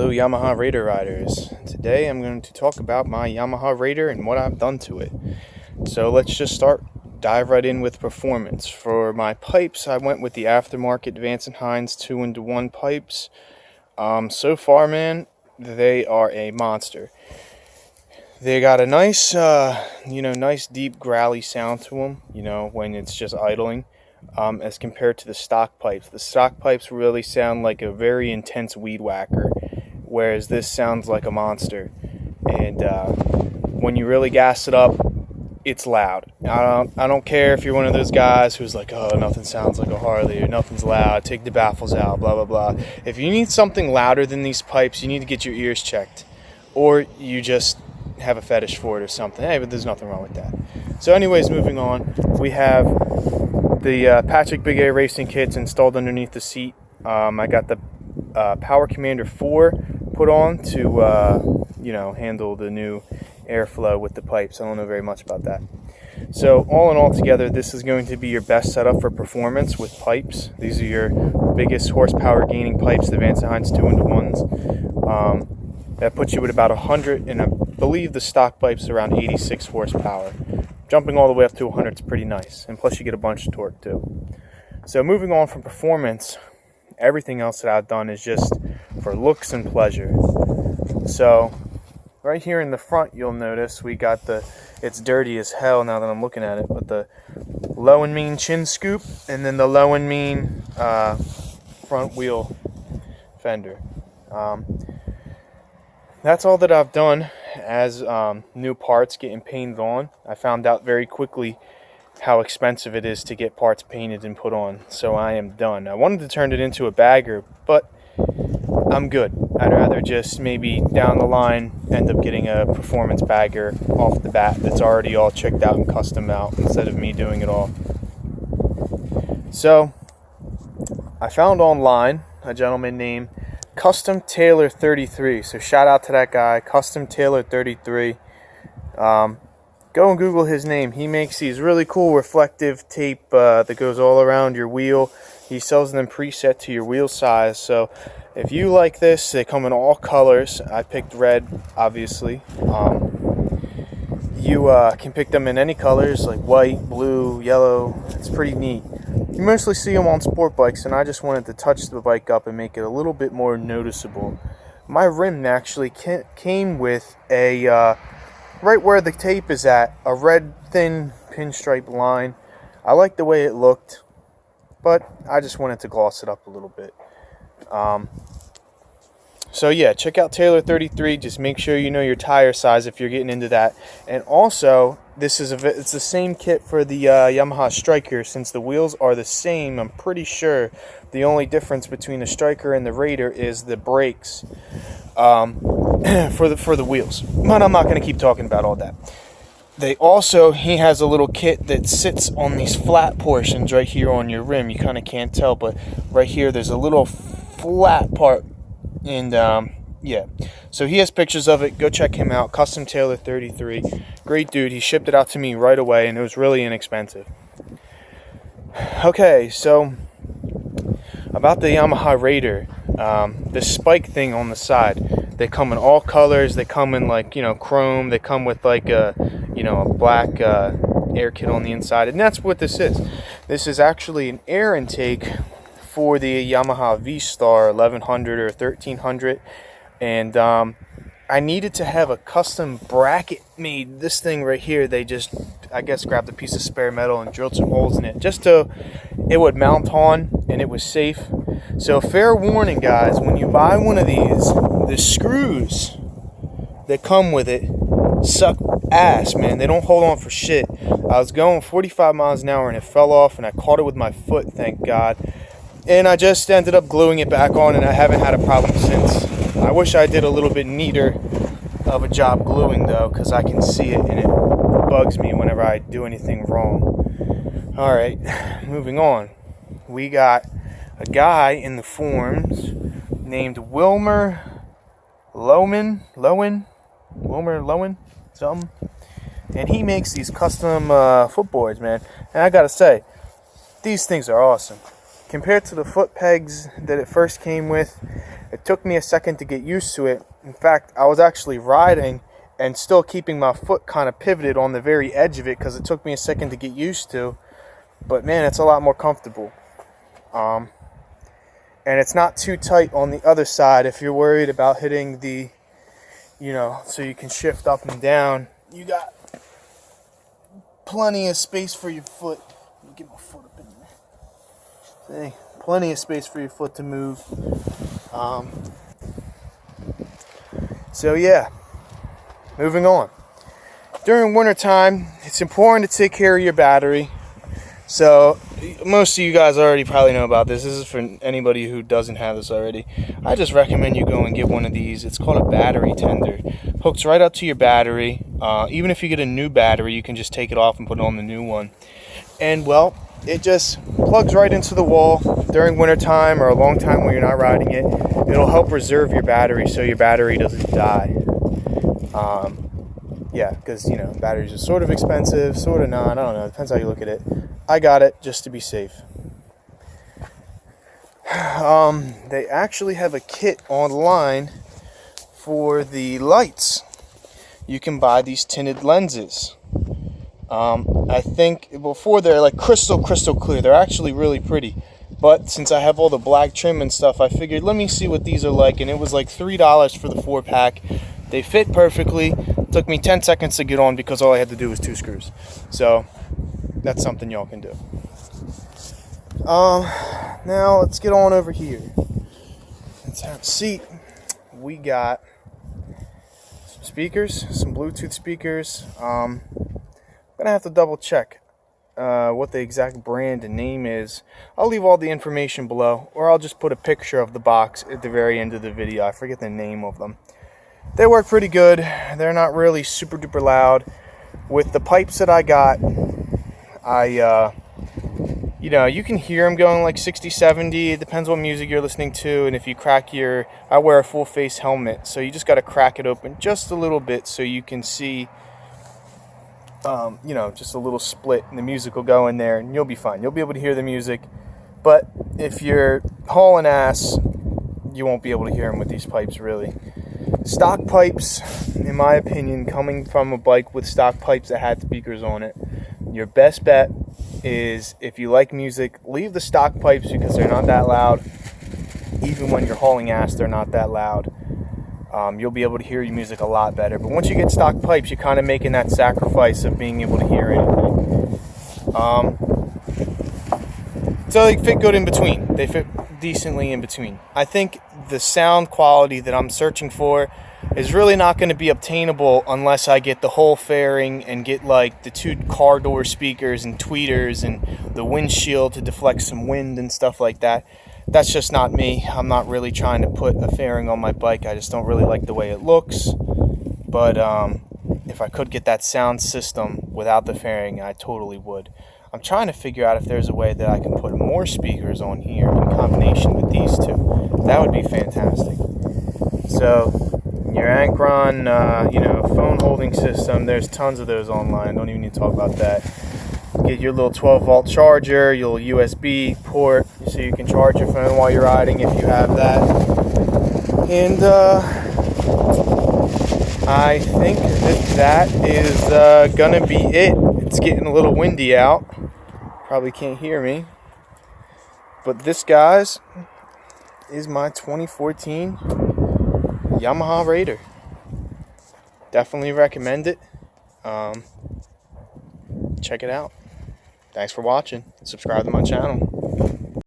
Hello Yamaha Raider riders. Today I'm going to talk about my Yamaha Raider and what I've done to it. So let's just dive right in with performance. For my pipes, I went with the aftermarket Vance & Hines 2-in-1 pipes. So far, man, they are a monster. They got a nice, nice deep growly sound to them, when it's just idling. As compared to the stock pipes. The stock pipes really sound like a very intense weed whacker, whereas this sounds like a monster. And when you really gas it up, it's loud. I don't care if you're one of those guys who's like, oh, nothing sounds like a Harley, or nothing's loud, take the baffles out, blah, blah, blah. If you need something louder than these pipes, you need to get your ears checked. Or you just have a fetish for it or something. Hey, but there's nothing wrong with that. So anyways, moving on, we have the Patrick Big A Racing kits installed underneath the seat. I got the Power Commander 4 put on to, handle the new airflow with the pipes. I don't know very much about that. So all in all together, this is going to be your best setup for performance with pipes. These are your biggest horsepower gaining pipes, the Vance & Hines 2-in-1s. That puts you at about 100, and I believe the stock pipes are around 86 horsepower. Jumping all the way up to 100 is pretty nice, and plus you get a bunch of torque too. So moving on from performance, everything else that I've done is just for looks and pleasure. So right here in the front, you'll notice we got it's dirty as hell now that I'm looking at it, but the low and mean chin scoop, and then the low and mean front wheel fender. That's all that I've done as new parts getting painted on. I found out very quickly how expensive it is to get parts painted and put on, so I am done. I wanted to turn it into a bagger, but I'm good. I'd rather just maybe down the line end up getting a performance bagger off the bat that's already all checked out and custom out instead of me doing it all. So I found online a gentleman named Custom Tailor 33. So shout out to that guy, Custom Tailor 33. Go and Google his name. He makes these really cool reflective tape that goes all around your wheel. He sells them preset to your wheel size. So if you like this, they come in all colors. I picked red, obviously. You can pick them in any colors like white, blue, yellow. It's pretty neat. You mostly see them on sport bikes, and I just wanted to touch the bike up and make it a little bit more noticeable. My rim actually came with a, right where the tape is at, a red thin pinstripe line. I like the way it looked, but I just wanted to gloss it up a little bit. So yeah, check out Tailor 33. Just make sure you know your tire size if you're getting into that. And also, it's the same kit for the Yamaha Striker. Since the wheels are the same, I'm pretty sure the only difference between the Striker and the Raider is the brakes for the wheels. But I'm not going to keep talking about all that. He has a little kit that sits on these flat portions right here on your rim. You kind of can't tell, but right here there's a little flat part. And yeah, so he has pictures of it. Go check him out. Custom Tailor 33. Great dude. He shipped it out to me right away, and it was really inexpensive. Okay, so about the Yamaha Raider, this spike thing on the side. They come in all colors. They come in like, chrome. They come with like a black air kit on the inside, and that's what this is. This is actually an air intake for the Yamaha V-Star 1100 or 1300, and I needed to have a custom bracket made. This thing right here, they just, I guess, grabbed a piece of spare metal and drilled some holes in it just so it would mount on and it was safe. So fair warning, guys, when you buy one of these, the screws that come with it suck ass, man. They don't hold on for shit. I was going 45 miles an hour and it fell off, and I caught it with my foot, thank God. And I just ended up gluing it back on, and I haven't had a problem since. I wish I did a little bit neater of a job gluing, though, because I can see it, and it bugs me whenever I do anything wrong. Alright, moving on. We got a guy in the forums named Wilmer Lowen, something. And he makes these custom footboards, man. And I gotta say, these things are awesome. compared to the foot pegs that it first came with, it took me a second to get used to it. In fact, I was actually riding and still keeping my foot kind of pivoted on the very edge of it because it took me a second to get used to. But man, it's a lot more comfortable. And it's not too tight on the other side if you're worried about hitting the, so you can shift up and down. You got plenty of space for your foot. Let me get my foot up in there. See, plenty of space for your foot to move. So yeah, moving on. During wintertime, it's important to take care of your battery. So most of you guys already probably know about this. This is for anybody who doesn't have this already. I just recommend you go and get one of these. It's called a battery tender. Hooks right up to your battery. Even if you get a new battery, you can just take it off and put on the new one. And well, it just plugs right into the wall during wintertime or a long time when you're not riding it. It'll help reserve your battery so your battery doesn't die. Yeah, because, batteries are sort of expensive, sort of not. I don't know. It depends how you look at it. I got it just to be safe. They actually have a kit online for the lights. You can buy these tinted lenses. I think before they're like crystal clear. They're actually really pretty. But since I have all the black trim and stuff, I figured let me see what these are like. And it was like $3 for the 4-pack. They fit perfectly. It took me 10 seconds to get on because all I had to do was 2 screws. So that's something y'all can do. Now let's get on over here. Let's have a seat. We got some speakers, some Bluetooth speakers. I'm gonna have to double check what the exact brand and name is. I'll leave all the information below, or I'll just put a picture of the box at the very end of the video. I forget the name of them. They work pretty good. They're not really super duper loud. With the pipes that I got, you can hear them going like 60, 70. It depends what music you're listening to. And if you crack I wear a full face helmet, so you just got to crack it open just a little bit so you can see, just a little split, and the music will go in there and you'll be fine. You'll be able to hear the music. But if you're hauling ass, you won't be able to hear them with these pipes really. Stock pipes, in my opinion, coming from a bike with stock pipes that had speakers on it, your best bet is, if you like music, leave the stock pipes because they're not that loud. Even when you're hauling ass, they're not that loud. You'll be able to hear your music a lot better. But once you get stock pipes, you're kind of making that sacrifice of being able to hear anything. So they fit good in between. They fit decently in between. I think the sound quality that I'm searching for is really not going to be obtainable unless I get the whole fairing and get like the 2 car door speakers and tweeters and the windshield to deflect some wind and stuff like that. That's just not me. I'm not really trying to put a fairing on my bike. I just don't really like the way it looks. But if I could get that sound system without the fairing, I totally would. I'm trying to figure out if there's a way that I can put more speakers on here in combination with these 2. That would be fantastic. So your Ankron, phone holding system, there's tons of those online. Don't even need to talk about that. Get your little 12-volt charger, your USB port, so you can charge your phone while you're riding if you have that. And I think that is gonna be it. It's getting a little windy out. Probably can't hear me. But this, guys, is my 2014 Yamaha Raider. Definitely recommend it. Check it out. Thanks for watching. Subscribe to my channel.